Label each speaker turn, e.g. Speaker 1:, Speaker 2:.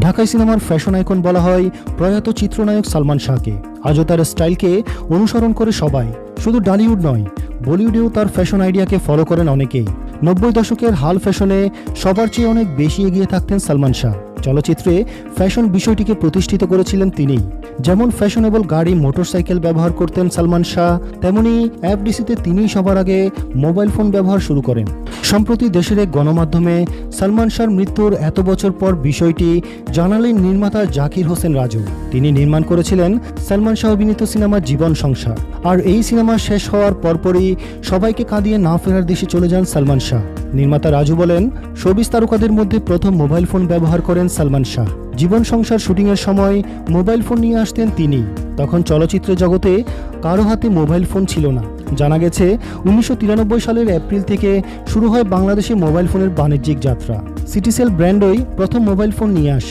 Speaker 1: ঢাকাই সিনেমার fashion icon বলা হয় প্রয়াত চিত্রনায়ক সালমান শাহকে। আজও তার স্টাইলকে অনুসরণ করে সবাই, শুধু টলিউড নয়, বলিউডেও তার ফ্যাশন আইডিয়াকে ফলো করেন অনেকেই। 90 দশকের হাল ফ্যাশনে সবার চেয়ে অনেক বেশি এগিয়ে থাকতেন সালমান শাহ। চলচ্চিত্রে ফ্যাশন বিষয়টিকে প্রতিষ্ঠিত করেছিলেন তিনিই। যেমন ফ্যাশনেবল গাড়ি, মোটরসাইকেল ব্যবহার করতেন সালমান শাহ, তেমনি এফডিসিতে তিনিই সবার আগে মোবাইল ফোন ব্যবহার শুরু করেন। সম্প্রতি দেশের এক গণমাধ্যমে সালমান শাহর মৃত্যুর এত বছর পর বিষয়টি জানালেন নির্মাতা জাকির হোসেন রাজু। তিনি নির্মাণ করেছিলেন সালমান শাহ অভিনীত সিনেমা জীবন সংসার। আর এই সিনেমা শেষ হওয়ার পরপরই সবাইকে কাঁদিয়ে না ফেরার দেশে চলে যান সালমান শাহ। নির্মাতা রাজু বলেন, শোবিজ তারকাদের মধ্যে প্রথম মোবাইল ফোন ব্যবহার করেন সালমান শাহ। জীবন সংসার শুটিংয়ের সময় মোবাইল ফোন নিয়ে আসতেন তিনি। তখন চলচ্চিত্র জগতে কারো হাতে মোবাইল ফোন ছিল না। জানা গেছে 1993 সালের এপ্রিল থেকে শুরু হয় বাংলাদেশে মোবাইল ফোনের বাণিজ্যিক যাত্রা। সিটিসেল ব্র্যান্ডই প্রথম মোবাইল ফোন নিয়ে আসে।